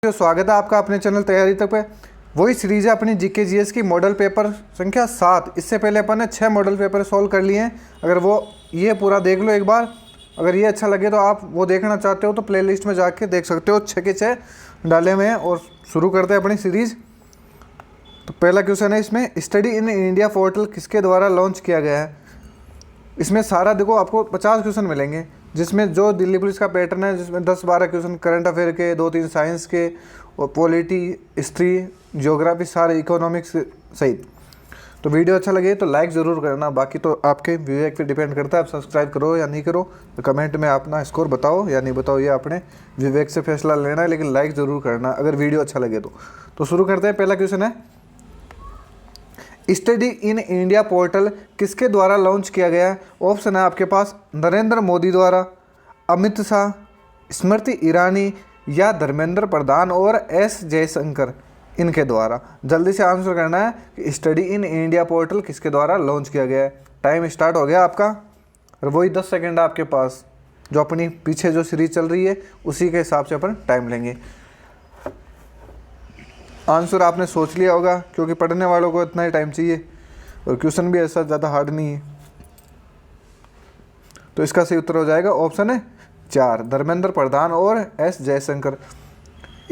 तो स्वागत है आपका अपने चैनल तैयारी तक पे। वही सीरीज है अपनी जीके जीएस की मॉडल पेपर संख्या 7। इससे पहले अपन ने 6 मॉडल पेपर सॉल्व कर लिए हैं। अगर वो ये पूरा देख लो एक बार, अगर ये अच्छा लगे तो आप वो देखना चाहते हो तो प्लेलिस्ट में जाके देख सकते हो। 6 के 6 डाले हुए हैं और शुरू करते हैं अपनी सीरीज़। तो पहला क्वेश्चन है इसमें, स्टडी इन इंडिया पोर्टल किसके द्वारा लॉन्च किया गया है। इसमें सारा देखो आपको 50 क्वेश्चन मिलेंगे, जिसमें जो दिल्ली पुलिस का पैटर्न है, जिसमें 10-12 क्वेश्चन करंट अफेयर के, 2-3 साइंस के और पॉलिटी, हिस्ट्री, ज्योग्राफी, सारे इकोनॉमिक्स सहित। तो वीडियो अच्छा लगे तो लाइक ज़रूर करना, बाकी तो आपके विवेक पे डिपेंड करता है, आप सब्सक्राइब करो या नहीं करो। तो कमेंट में अपना स्कोर बताओ या नहीं बताओ, ये अपने विवेक से फैसला लेना है, लेकिन लाइक ज़रूर करना अगर वीडियो अच्छा लगे तो शुरू करते हैं। पहला क्वेश्चन है, स्टडी इन इंडिया पोर्टल किसके द्वारा लॉन्च किया गया है। ऑप्शन है आपके पास नरेंद्र मोदी द्वारा, अमित शाह, स्मृति ईरानी या धर्मेंद्र प्रधान और एस जयशंकर, इनके द्वारा। जल्दी से आंसर करना है कि स्टडी इन इंडिया पोर्टल किसके द्वारा लॉन्च किया गया है। टाइम स्टार्ट हो गया आपका और वही 10 सेकेंड है आपके पास। जो अपनी पीछे जो सीरीज चल रही है उसी के हिसाब से अपन टाइम लेंगे। आंसर आपने सोच लिया होगा, क्योंकि पढ़ने वालों को इतना ही टाइम चाहिए और क्वेश्चन भी ऐसा ज़्यादा हार्ड नहीं है। तो इसका सही उत्तर हो जाएगा ऑप्शन है 4, धर्मेंद्र प्रधान और एस जयशंकर।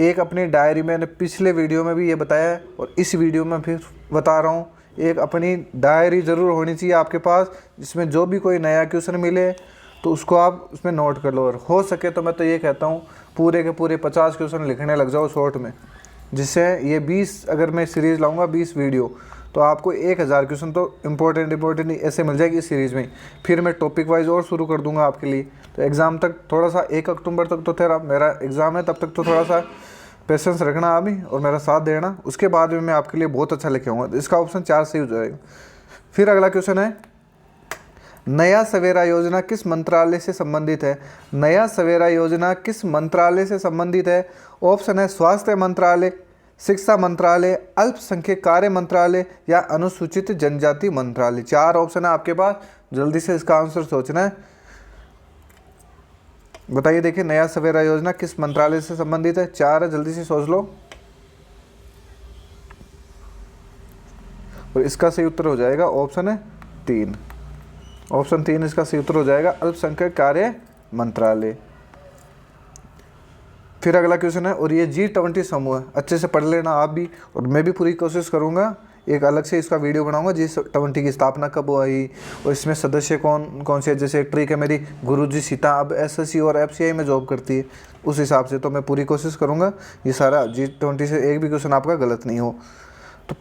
एक अपनी डायरी मैंने पिछले वीडियो में भी ये बताया है और इस वीडियो में फिर बता रहा हूँ, एक अपनी डायरी ज़रूर होनी चाहिए आपके पास, जिसमें जो भी कोई नया क्वेश्चन मिले तो उसको आप उसमें नोट कर लो। और हो सके तो मैं तो ये कहता हूँ पूरे के पूरे 50 क्वेश्चन लिखने लग जाओ शॉर्ट में, जिससे ये 20, अगर मैं सीरीज़ लाऊंगा 20 वीडियो, तो आपको 1000 क्वेश्चन तो इम्पोर्टेंट ऐसे मिल जाएगी इस सीरीज़ में। फिर मैं टॉपिक वाइज और शुरू कर दूंगा आपके लिए। तो एग्ज़ाम तक थोड़ा सा 1 अक्टूबर तक तो तेरा मेरा एग्ज़ाम है, तब तक तो थोड़ा सा पेशेंस रखना अभी और मेरा साथ देना। उसके बाद में मैं आपके लिए बहुत अच्छा लेके आऊँगा। तो इसका ऑप्शन 4 सही हो जाएगा। फिर अगला क्वेश्चन है, नया सवेरा योजना किस मंत्रालय से संबंधित है। नया सवेरा योजना किस मंत्रालय से संबंधित है। ऑप्शन है स्वास्थ्य मंत्रालय, शिक्षा मंत्रालय, अल्पसंख्यक कार्य मंत्रालय या अनुसूचित जनजाति मंत्रालय। 4 ऑप्शन है आपके पास, जल्दी से इसका आंसर सोचना है। बताइए, देखिए नया सवेरा योजना किस मंत्रालय से संबंधित है। 4 है, जल्दी से सोच लो। और इसका सही उत्तर हो जाएगा ऑप्शन है 3। ऑप्शन 3 इसका सही उत्तर हो जाएगा, अल्पसंख्यक कार्य मंत्रालय। फिर अगला क्वेश्चन है, और ये G20 समूह है, अच्छे से पढ़ लेना आप भी और मैं भी पूरी कोशिश करूंगा। एक अलग से इसका वीडियो बनाऊंगा G20 की स्थापना कब हुई और इसमें सदस्य कौन कौन से। जैसे ट्रिक है मेरी गुरुजी सीता अब SSC और FCI में जॉब करती है, उस हिसाब से तो मैं पूरी कोशिश करूँगा ये सारा G20 से एक भी क्वेश्चन आपका गलत नहीं हो। तो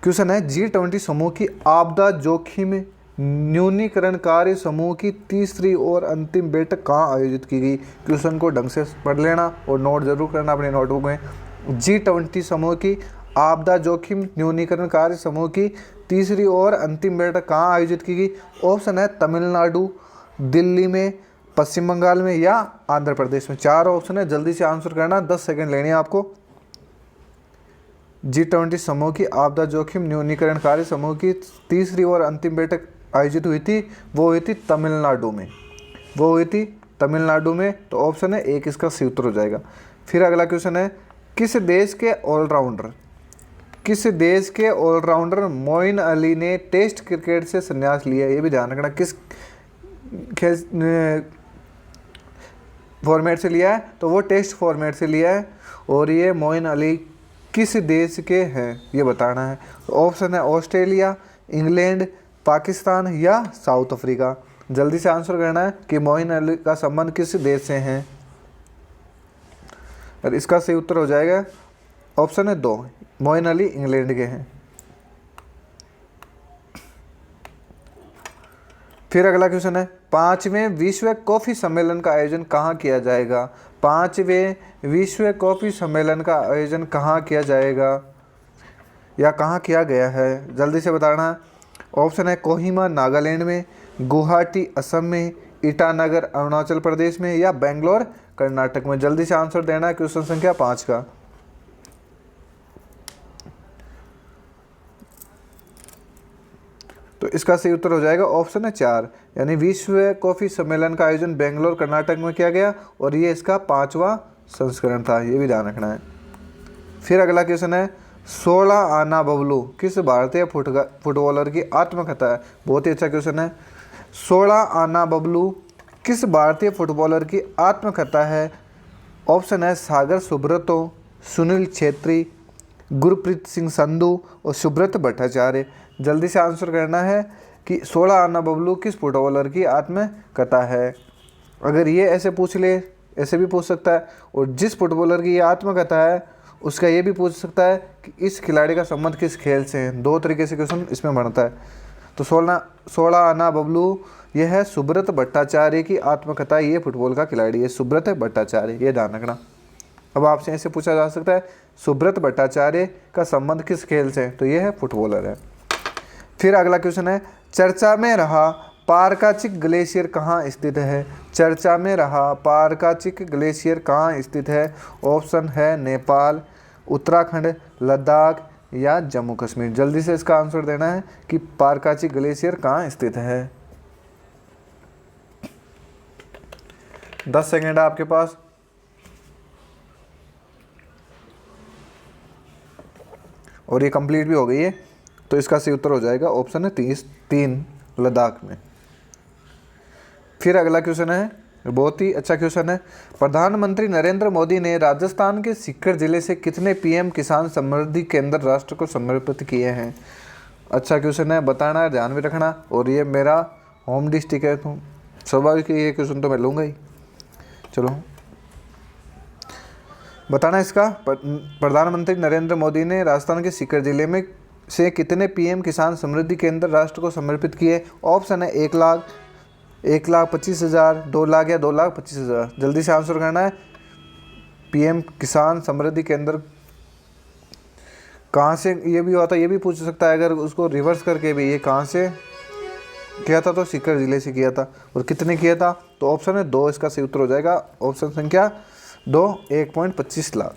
क्वेश्चन है, G20 समूह की आपदा जोखिम न्यूनीकरण कार्य समूह की तीसरी और अंतिम बैठक कहाँ आयोजित की गई। क्वेश्चन को ढंग से पढ़ लेना और नोट जरूर करना अपने नोटबुक में। G20 समूह की आपदा जोखिम न्यूनीकरण कार्य समूह की तीसरी और अंतिम बैठक कहाँ आयोजित की गई। ऑप्शन है तमिलनाडु, दिल्ली में, पश्चिम बंगाल में या आंध्र प्रदेश में। 4 ऑप्शन है, जल्दी से आंसर करना, 10 सेकेंड लेने हैं आपको। G20 समूह की आपदा जोखिम न्यूनीकरण कार्य समूह की तीसरी और अंतिम बैठक आयोजित हुई थी, वो हुई थी तमिलनाडु में। वो हुई थी तमिलनाडु में। तो ऑप्शन है 1 इसका सही उत्तर हो जाएगा। फिर अगला क्वेश्चन है, किस देश के ऑलराउंडर मोइन अली ने टेस्ट क्रिकेट से संन्यास लिया। ये भी ध्यान रखना, किस फॉर्मेट से लिया है, तो वो टेस्ट फॉर्मेट से लिया है। और ये मोइन अली किस देश के हैं ये बताना है। ऑप्शन है ऑस्ट्रेलिया, इंग्लैंड, पाकिस्तान या साउथ अफ्रीका। जल्दी से आंसर करना है कि मोइन अली का संबंध किस देश से है। और इसका सही उत्तर हो जाएगा ऑप्शन है 2, मोइन अली इंग्लैंड के हैं। फिर अगला क्वेश्चन है, 5वें विश्व कॉफ़ी सम्मेलन का आयोजन कहाँ किया जाएगा। 5वें विश्व कॉफ़ी सम्मेलन का आयोजन कहाँ किया जाएगा या कहाँ किया गया है, जल्दी से बताना। ऑप्शन है कोहिमा नागालैंड में, गुवाहाटी असम में, ईटानगर अरुणाचल प्रदेश में या बेंगलोर कर्नाटक में। जल्दी से आंसर देना है क्वेश्चन संख्या 5 का। तो इसका सही उत्तर हो जाएगा ऑप्शन है 4, यानी विश्व कॉफ़ी सम्मेलन का आयोजन बेंगलोर कर्नाटक में किया गया और ये इसका 5वां संस्करण था, ये भी ध्यान रखना है। फिर अगला क्वेश्चन है 16 आना बबलू किस भारतीय फुटबॉलर की आत्मकथा है। बहुत ही अच्छा क्वेश्चन है। 16 आना बबलू किस भारतीय फुटबॉलर की आत्मकथा है। ऑप्शन है सागर सुब्रतो, सुनील छेत्री, गुरप्रीत सिंह संधू और सुब्रत भट्टाचार्य। जल्दी से आंसर करना है कि 16 आना बबलू किस फुटबॉलर की आत्मकथा है। अगर ये ऐसे पूछ ले, ऐसे भी पूछ सकता है, और जिस फुटबॉलर की ये आत्मकथा है उसका ये भी पूछ सकता है कि इस खिलाड़ी का संबंध किस खेल से है। दो तरीके से क्वेश्चन इसमें बनता है। तो 16 आना बबलू ये है सुब्रत भट्टाचार्य की आत्मकथा। ये फुटबॉल का खिलाड़ी है सुब्रत भट्टाचार्य, ये ध्यान रखना। अब आपसे ऐसे पूछा जा सकता है सुब्रत भट्टाचार्य का संबंध किस खेल से है, तो ये है फुटबॉलर है। फिर अगला क्वेश्चन है चर्चा में रहा पारकाचिक ग्लेशियर कहाँ स्थित है। चर्चा में रहा पारकाचिक ग्लेशियर कहाँ स्थित है। ऑप्शन है नेपाल, उत्तराखंड, लद्दाख या जम्मू कश्मीर। जल्दी से इसका आंसर देना है कि पारकाचिक ग्लेशियर कहाँ स्थित है। 10 सेकेंड है आपके पास। और ये कंप्लीट भी हो गई है, तो इसका सही उत्तर हो जाएगा ऑप्शन है 3 लद्दाख में। फिर अगला क्वेश्चन है, बहुत ही अच्छा क्वेश्चन है। प्रधानमंत्री नरेंद्र मोदी ने राजस्थान के सीकर जिले से कितने पीएम किसान समृद्धि केंद्र राष्ट्र को समर्पित किए हैं। अच्छा क्वेश्चन है, बताना है, ध्यान भी रखना। और ये मेरा होम डिस्ट्रिक्ट है, तो स्वाभाविक ये क्वेश्चन तो मैं लूँगा ही। चलो बताना इसका। प्रधानमंत्री नरेंद्र मोदी ने राजस्थान के सीकर जिले में से कितने पीएम किसान समृद्धि केंद्र राष्ट्र को समर्पित किए। ऑप्शन है 1 लाख, 1,25,000, 2 लाख या 2,25,000। जल्दी से आंसर करना है। पीएम किसान समृद्धि केंद्र कहाँ से, ये भी होता, ये भी पूछ सकता है अगर उसको रिवर्स करके भी, ये कहाँ से किया था, तो सीकर जिले से किया था। और कितने किया था, तो ऑप्शन है 2 इसका सही उत्तर हो जाएगा। ऑप्शन संख्या 2 1.25 लाख।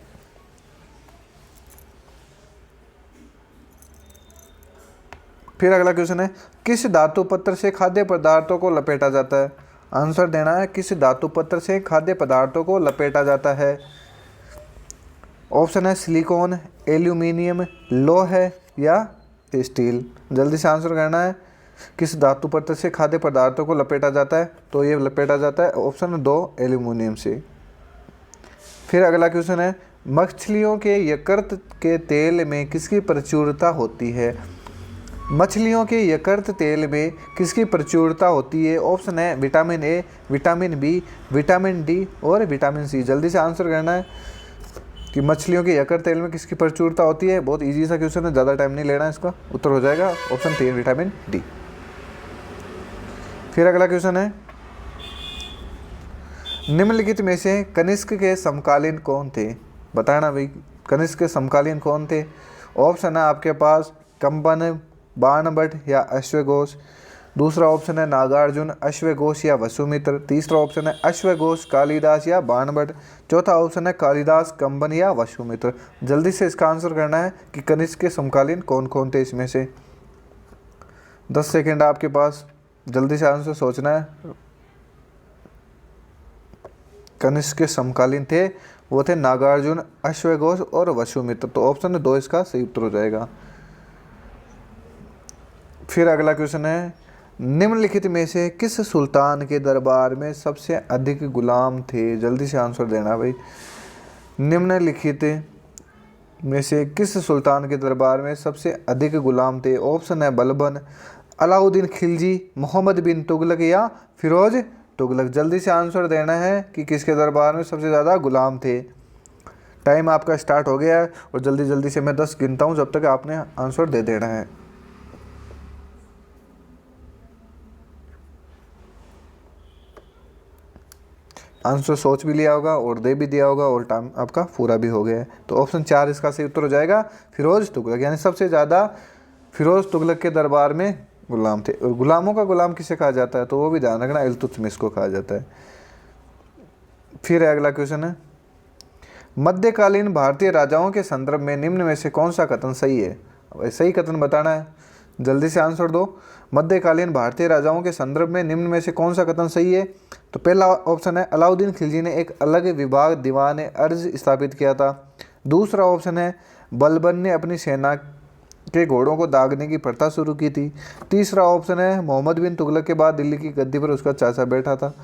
फिर अगला क्वेश्चन है किस धातु पत्र से खाद्य पदार्थों को लपेटा जाता है। आंसर देना है किस धातु पत्र से खाद्य पदार्थों को लपेटा जाता है। ऑप्शन है सिलिकॉन, एल्यूमिनियम, लोह या स्टील। जल्दी से आंसर करना है किस धातु पत्र से खाद्य पदार्थों को लपेटा जाता है, तो ये लपेटा जाता है ऑप्शन 2 एल्यूमिनियम से। फिर अगला क्वेश्चन है मछलियों के यकृत के तेल में किसकी प्रचुरता होती है। मछलियों के यकृत तेल में किसकी प्रचुरता होती है। ऑप्शन है vitamin A, vitamin B, vitamin D और विटामिन सी। जल्दी से आंसर करना है कि मछलियों के यकृत तेल में किसकी प्रचुरता होती है। बहुत इजी सा क्वेश्चन है, ज़्यादा टाइम नहीं लेना, इसका उत्तर हो जाएगा ऑप्शन 3 विटामिन डी। फिर अगला क्वेश्चन है निम्नलिखित में से कनिष्क के समकालीन कौन थे। बताना भाई कनिष्क के समकालीन कौन थे। ऑप्शन है आपके पास कंपन, बाणभट्ट या अश्वघोष। दूसरा ऑप्शन है नागार्जुन, अश्वघोष या वसुमित्र। तीसरा ऑप्शन है अश्वघोष, कालिदास या बाणभट्ट। चौथा ऑप्शन है कालिदास, कंबन या वसुमित्र। जल्दी से इसका आंसर करना है कि कनिष्क के समकालीन कौन कौन थे इसमें से। 10 सेकेंड आपके पास, जल्दी से आंसर सोचना है। कनिष्क के समकालीन थे वो थे नागार्जुन, अश्वघोष और वसुमित्र। तो ऑप्शन 2 इसका सही उत्तर हो जाएगा। फिर अगला क्वेश्चन है निम्नलिखित में से किस सुल्तान के दरबार में सबसे अधिक गुलाम थे। जल्दी से आंसर देना भाई। निम्नलिखित में से किस सुल्तान के दरबार में सबसे अधिक गुलाम थे। ऑप्शन है बलबन, अलाउद्दीन खिलजी, मोहम्मद बिन तुगलक या फिरोज तुगलक। जल्दी से आंसर देना है कि किसके दरबार में सबसे ज़्यादा गुलाम थे। टाइम आपका स्टार्ट हो गया है और जल्दी जल्दी से मैं 10 गिनता हूँ, जब तक आपने आंसर दे देना है। आंसर सोच भी लिया होगा और दे भी दिया होगा और टाइम आपका पूरा भी हो गया है। तो ऑप्शन 4 इसका सही उत्तर हो जाएगा फिरोज तुगलक, यानी सबसे ज़्यादा फिरोज तुगलक के दरबार में गुलाम थे। और गुलामों का गुलाम किसे कहा जाता है, तो वो भी ध्यान रखना, इल्तुतमिश को कहा जाता है। फिर अगला क्वेश्चन है मध्यकालीन भारतीय राजाओं के संदर्भ में निम्न में से कौन सा कथन सही है। अब सही कथन बताना है, जल्दी से आंसर दो। मध्यकालीन भारतीय राजाओं के संदर्भ में निम्न में से कौन सा कथन सही है। तो पहला ऑप्शन है अलाउद्दीन खिलजी ने एक अलग विभाग दीवान अर्ज स्थापित किया था। दूसरा ऑप्शन है बलबन ने अपनी सेना के घोड़ों को दागने की प्रथा शुरू की थी। तीसरा ऑप्शन है मोहम्मद बिन तुगलक के बाद दिल्ली की गद्दी पर उसका चाचा बैठा था।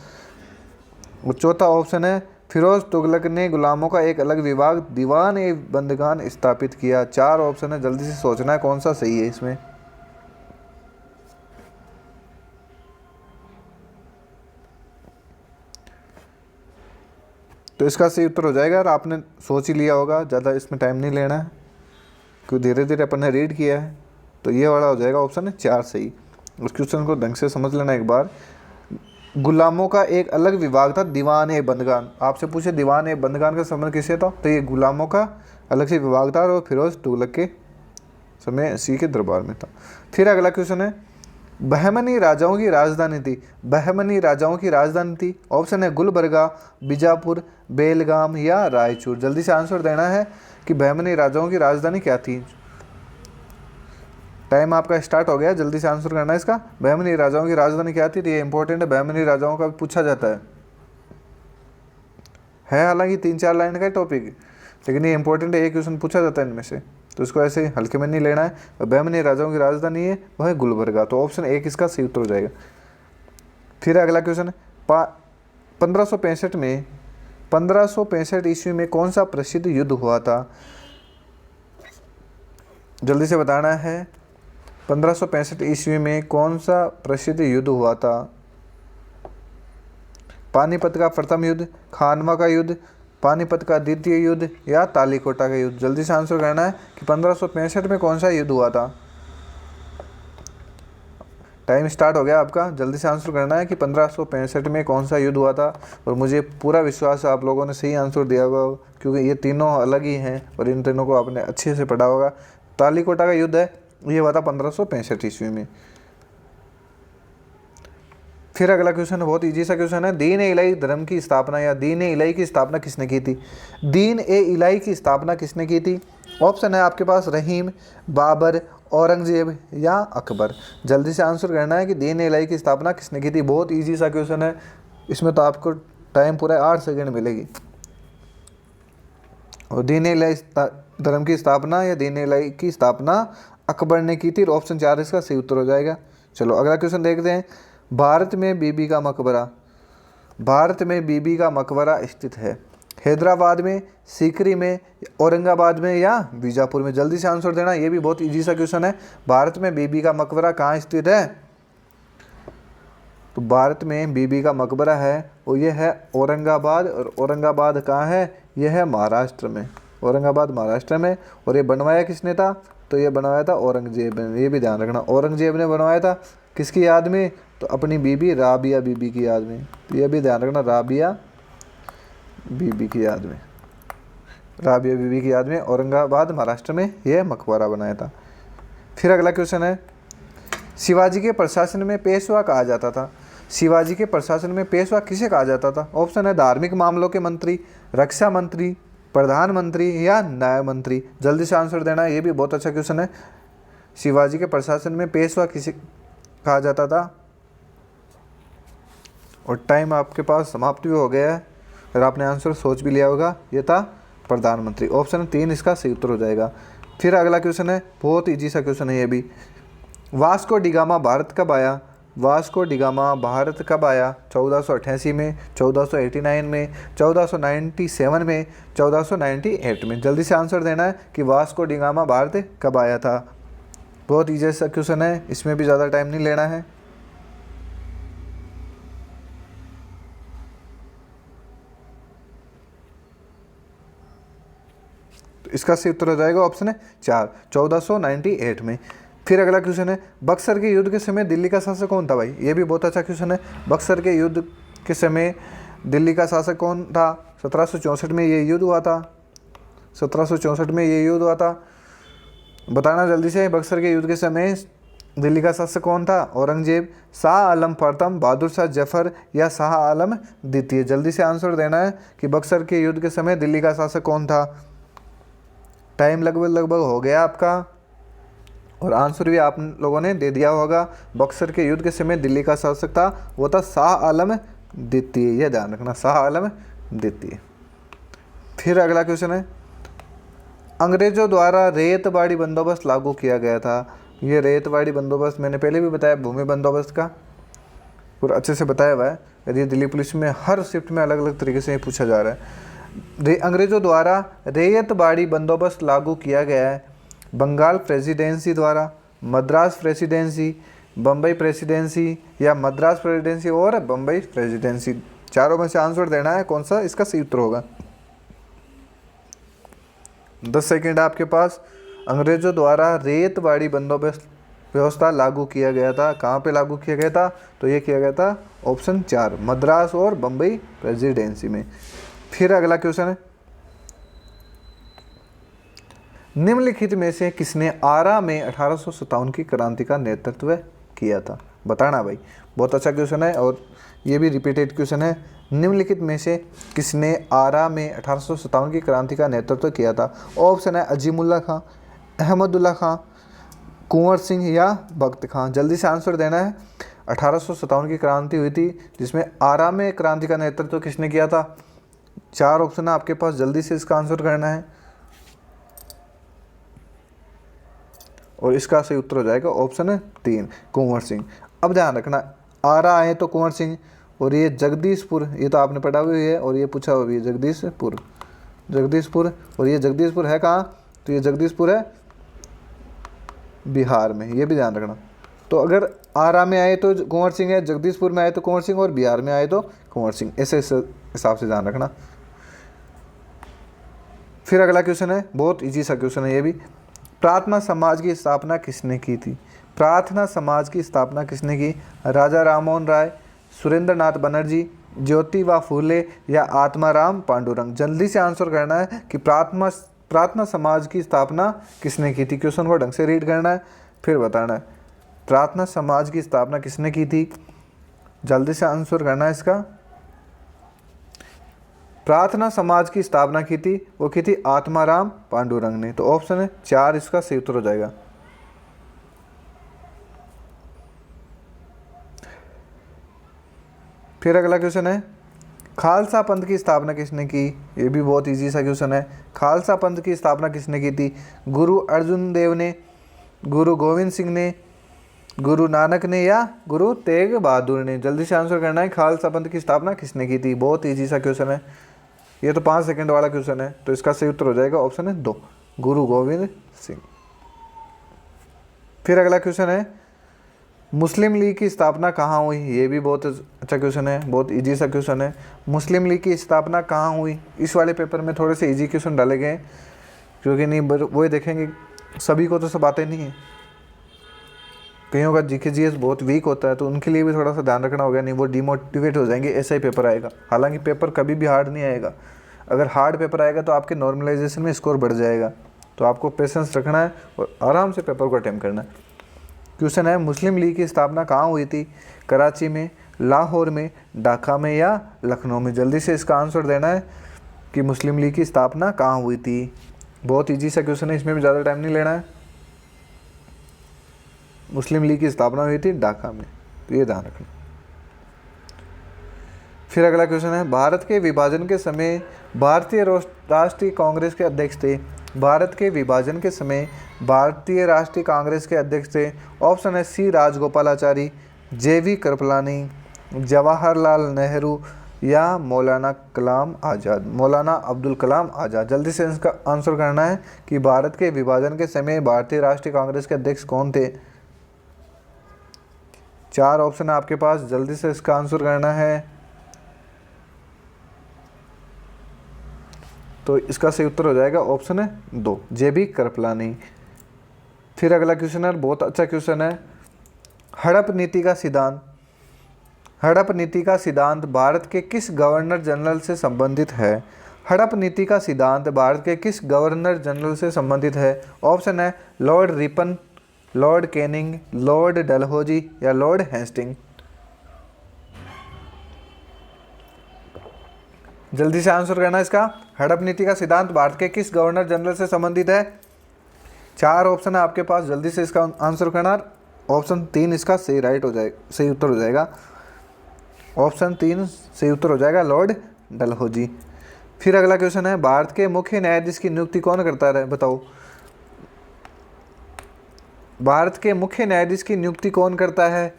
और चौथा ऑप्शन है फिरोज तुगलक ने गुलामों का एक अलग विभाग दीवान ए बंदगान स्थापित किया। 4 ऑप्शन है, जल्दी से सोचना है कौन सा सही है इसमें। तो इसका सही उत्तर हो जाएगा, और आपने सोच ही लिया होगा, ज़्यादा इसमें टाइम नहीं लेना है क्योंकि धीरे धीरे अपन ने रीड किया है। तो ये वाला हो जाएगा ऑप्शन है 4 सही। उस क्वेश्चन को ढंग से समझ लेना एक बार। गुलामों का एक अलग विभाग था दीवान ए बंदगान। आपसे पूछे दीवान ए बंदगान का संबंध किससे था, तो ये गुलामों का अलग से विभाग था और फिरोज तुगलक के समय इसी के दरबार में था। फिर अगला क्वेश्चन है बहमनी राजाओं की राजधानी थी। बहमनी राजाओं की राजधानी थी, ऑप्शन है गुलबर्गा, बीजापुर, बेलगाम या रायचूर। जल्दी से आंसर देना है कि बहमनी राजाओं की राजधानी क्या थी। टाइम आपका स्टार्ट हो गया, जल्दी से आंसर करना है इसका। बहमनी राजाओं की राजधानी क्या थी, तो ये इंपॉर्टेंट है, बहमनी राजाओं का पूछा जाता है हालांकि 3-4 लाइन का टॉपिक, लेकिन ये इंपॉर्टेंट है, एक क्वेश्चन पूछा जाता है इनमें से, तो इसको ऐसे हल्के में नहीं लेना है। बहमनी राजाओं की राजधानी है वह है गुलबर्गा, तो ऑप्शन 1 इसका सही उत्तर हो जाएगा। फिर अगला क्वेश्चन है 1565 ईस्वी में कौन सा प्रसिद्ध युद्ध हुआ था। जल्दी से बताना है 1565 ईस्वी में कौन सा प्रसिद्ध युद्ध हुआ था। पानीपत का प्रथम युद्ध, खानवा का युद्ध, पानीपत का द्वितीय युद्ध या तालीकोटा का युद्ध। जल्दी से आंसर करना है कि 1565 में कौन सा युद्ध हुआ था। टाइम स्टार्ट हो गया आपका, जल्दी से आंसर करना है कि 1565 में कौन सा युद्ध हुआ था। और मुझे पूरा विश्वास है आप लोगों ने सही आंसर दिया होगा, क्योंकि ये तीनों अलग ही हैं और इन तीनों को आपने अच्छे से पढ़ा होगा। तालीकोटा का युद्ध है, ये हुआ था 1565 ईस्वी में। फिर अगला क्वेश्चन है बहुत इजी सा क्वेश्चन है, दीन ए इलाही धर्म की स्थापना या दीन ए इलाही की स्थापना किसने की थी। दीन ए इलाही की स्थापना किसने की थी। ऑप्शन है आपके पास रहीम, बाबर, औरंगजेब या अकबर। जल्दी से आंसर करना है कि दीन ए इलाही की स्थापना किसने की थी। बहुत इजी सा क्वेश्चन है, इसमें तो आपको टाइम पूरा 8 सेकेंड मिलेगी। और दीन ए इलाही धर्म की स्थापना या दीन ए इलाही की स्थापना अकबर ने की थी। ऑप्शन 4 इसका सही उत्तर हो जाएगा। चलो अगला क्वेश्चन देखते हैं, भारत में बीबी का मकबरा, भारत में बीबी का मकबरा स्थित है। हैदराबाद में, सीकरी में, औरंगाबाद में या बीजापुर में। जल्दी से आंसर देना, ये भी बहुत इजी सा क्वेश्चन है। भारत में बीबी का मकबरा कहाँ स्थित है, तो भारत में बीबी का मकबरा है और यह है औरंगाबाद। और औरंगाबाद कहाँ है, यह है महाराष्ट्र में, औरंगाबाद महाराष्ट्र में। और ये बनवाया किसने था, तो ये बनवाया था औरंगजेब ने। ये भी ध्यान रखना, औरंगजेब ने बनवाया था किसकी याद में, तो अपनी बीबी राबिया बीबी की याद में। तो ये भी ध्यान रखना, राबिया बीबी की याद में, राबिया बीबी की याद में औरंगाबाद महाराष्ट्र में यह मकबरा बनाया था। फिर अगला क्वेश्चन है, शिवाजी के प्रशासन में पेशवा कहा जाता था। शिवाजी के प्रशासन में पेशवा किसे कहा जाता था। ऑप्शन है धार्मिक मामलों के मंत्री, रक्षा मंत्री, प्रधानमंत्री या न्याय मंत्री। जल्दी से आंसर देना है, ये भी बहुत अच्छा क्वेश्चन है। शिवाजी के प्रशासन में पेशवा किसे कहा जाता था। और टाइम आपके पास समाप्त भी हो गया है और आपने आंसर सोच भी लिया होगा, ये था प्रधानमंत्री। ऑप्शन 3 इसका सही उत्तर हो जाएगा। फिर अगला क्वेश्चन है, बहुत इजी सा क्वेश्चन है ये भी, वास्को डिगामा भारत कब आया। वास्को डिगामा भारत कब आया, 1488 में, 1489 में, 1497 में, 1498 में। जल्दी से आंसर देना है कि वास्को डिगामा भारत कब आया था। बहुत इजी सा क्वेश्चन है, इसमें भी ज़्यादा टाइम नहीं लेना है। तो इसका सही उत्तर हो जाएगा ऑप्शन है 4, 1498 में। फिर अगला क्वेश्चन है, बक्सर के युद्ध के समय दिल्ली का शासक कौन था। भाई ये भी बहुत अच्छा क्वेश्चन है, बक्सर के युद्ध के समय दिल्ली का शासक कौन था। 1764 में ये युद्ध हुआ था, 1764 में ये युद्ध हुआ था। बताना जल्दी से, बक्सर के युद्ध के समय दिल्ली का शासक कौन था। औरंगजेब, शाह आलम प्रथम, बहादुर शाह जफर या शाह आलम द्वितीय। जल्दी से आंसर देना है कि बक्सर के युद्ध के समय दिल्ली का शासक कौन था। टाइम लगभग हो गया आपका और आंसर भी आप लोगों ने दे दिया होगा। बक्सर के युद्ध के समय दिल्ली का शासक था वो था शाह आलम द्वितीय, यह ध्यान रखना, शाह आलम द्वितीय। फिर अगला क्वेश्चन है, अंग्रेजों द्वारा रेतबाड़ी बंदोबस्त लागू किया गया था। ये रेतबाड़ी बंदोबस्त मैंने पहले भी बताया, भूमि बंदोबस्त का पूरा अच्छे से बताया हुआ है। यदि दिल्ली पुलिस में हर शिफ्ट में अलग अलग तरीके से ये पूछा जा रहा है। अंग्रेजों द्वारा रेतबाड़ी बंदोबस्त लागू किया गया है बंगाल प्रेसिडेंसी द्वारा, मद्रास प्रेसिडेंसी, बम्बई प्रेसिडेंसी या मद्रास प्रेसिडेंसी और बम्बई प्रेसिडेंसी। चारों में से आंसर देना है, कौन सा इसका सही उत्तर होगा। 10 सेकेंड आपके पास। अंग्रेजों द्वारा रेतबाड़ी बंदोबस्त व्यवस्था लागू किया गया था, कहाँ पे लागू किया गया था, तो ये किया गया था ऑप्शन 4 मद्रास और बम्बई प्रेसिडेंसी में। फिर अगला क्वेश्चन है, निम्नलिखित में से किसने आरा में 1857 की क्रांति का नेतृत्व किया था, बताना भाई। बहुत अच्छा क्वेश्चन है और ये भी रिपीटेड क्वेश्चन है। निम्नलिखित में से किसने आरा में 1857 की क्रांति का नेतृत्व किया था। ऑप्शन है अजीमुल्ला खां, अहमदुल्ला खां, कुंवर सिंह या बख्त खां। जल्दी से आंसर देना है। 1857 की क्रांति हुई थी जिसमें आरा में क्रांति का नेतृत्व किसने किया था। 4 ऑप्शन है आपके पास, जल्दी से इसका आंसर करना है और इसका सही उत्तर हो जाएगा ऑप्शन है 3 कुंवर सिंह। अब ध्यान रखना, आरा आए तो कुंवर सिंह, और ये जगदीशपुर, ये तो आपने पढ़ा हुई है और ये पूछा हुआ भी है, जगदीशपुर, जगदीशपुर, और ये जगदीशपुर है कहाँ, तो ये जगदीशपुर है बिहार में, ये भी ध्यान रखना। तो अगर आरा में आए तो कुंवर सिंह है, जगदीशपुर में आए तो कुंवर सिंह और बिहार में आए तो कुंवर सिंह, ऐसे हिसाब से ध्यान रखना। फिर अगला क्वेश्चन है, बहुत इजी सा क्वेश्चन है ये भी। प्रार्थना समाज की स्थापना किसने की थी। प्रार्थना समाज की स्थापना किसने की। राजा राममोहन राय, सुरेंद्र नाथ बनर्जी, ज्योतिबा फूले या आत्माराम पांडुरंग। जल्दी से आंसर करना है कि प्रार्थना समाज की स्थापना किसने की थी। क्वेश्चन को ढंग से रीड करना है फिर बताना है प्रार्थना समाज की स्थापना किसने की थी। जल्दी से आंसर करना है इसका। प्रार्थना समाज की स्थापना की थी, वो की थी आत्माराम पांडुरंग ने। तो ऑप्शन है 4 इसका सही उत्तर हो जाएगा। फिर अगला क्वेश्चन है, खालसा पंथ की स्थापना किसने की। ये भी बहुत इजी सा क्वेश्चन है। खालसा पंथ की स्थापना किसने की थी। गुरु अर्जुन देव ने, गुरु गोविंद सिंह ने, गुरु नानक ने या गुरु तेग बहादुर ने। जल्दी से आंसर करना है, खालसा पंथ की स्थापना किसने की थी। बहुत इजी सा क्वेश्चन है, ये तो 5 सेकंड वाला क्वेश्चन है। तो इसका सही उत्तर हो जाएगा ऑप्शन है 2 गुरु गोविंद सिंह। फिर अगला क्वेश्चन है, मुस्लिम लीग की स्थापना कहाँ हुई। ये भी बहुत अच्छा क्वेश्चन है, बहुत इजी सा क्वेश्चन है। मुस्लिम लीग की स्थापना कहाँ हुई। इस वाले पेपर में थोड़े से इजी क्वेश्चन डाले गए क्योंकि नहीं वही देखेंगे, सभी को तो सब आते नहीं है, कईयों का जीके जीएस बहुत वीक होता है, तो उनके लिए भी थोड़ा सा ध्यान रखना होगा, नहीं वो डिमोटिवेट हो जाएंगे। ऐसा ही पेपर आएगा। हालांकि पेपर कभी भी हार्ड नहीं आएगा। अगर हार्ड पेपर आएगा तो आपके नॉर्मलाइजेशन में स्कोर बढ़ जाएगा। तो आपको पेशेंस रखना है और आराम से पेपर को अटेम्प्ट करना है। क्वेश्चन है, मुस्लिम लीग की स्थापना कहाँ हुई थी। कराची में, लाहौर में, ढाका में या लखनऊ में। जल्दी से इसका आंसर देना है कि मुस्लिम लीग की स्थापना कहाँ हुई थी। बहुत ईजी सा क्वेश्चन है, इसमें भी ज़्यादा टाइम नहीं लेना है। मुस्लिम लीग की स्थापना हुई थी ढाका में, तो ये ध्यान रखना। फिर अगला क्वेश्चन है, भारत के विभाजन के समय भारतीय राष्ट्रीय कांग्रेस के अध्यक्ष थे। भारत के विभाजन के समय भारतीय राष्ट्रीय कांग्रेस के अध्यक्ष थे। ऑप्शन है सी राजगोपालाचारी, जेवी कृपलानी, जवाहरलाल नेहरू या मौलाना कलाम आज़ाद। मौलाना अब्दुल कलाम आज़ाद। जल्दी से इसका आंसर करना है कि भारत के विभाजन के समय भारतीय राष्ट्रीय कांग्रेस के अध्यक्ष कौन थे। 4 ऑप्शन है आपके पास, जल्दी से इसका आंसर करना है। तो इसका सही उत्तर हो जाएगा ऑप्शन है 2 जेबी कृपलानी। फिर अगला क्वेश्चन है, बहुत अच्छा क्वेश्चन है। हड़प नीति का सिद्धांत। हड़प नीति का सिद्धांत भारत के किस गवर्नर जनरल से संबंधित है। हड़प नीति का सिद्धांत भारत के किस गवर्नर जनरल से संबंधित है। ऑप्शन है Lord Ripon, Lord Canning, Lord Dalhousie या लॉर्ड हेस्टिंग। जल्दी से आंसर करना इसका। हड़प नीति का सिद्धांत भारत के किस गवर्नर जनरल से संबंधित है। 4 ऑप्शन है आपके पास, जल्दी से इसका आंसर करना। ऑप्शन 3 इसका सही राइट हो जाएगा, सही उत्तर हो जाएगा। ऑप्शन 3 से उत्तर हो जाएगा लॉर्ड डलहौजी। फिर अगला क्वेश्चन है, भारत के मुख्य न्यायाधीश की नियुक्ति कौन करता है, बताओ। भारत के मुख्य न्यायाधीश की नियुक्ति कौन करता है?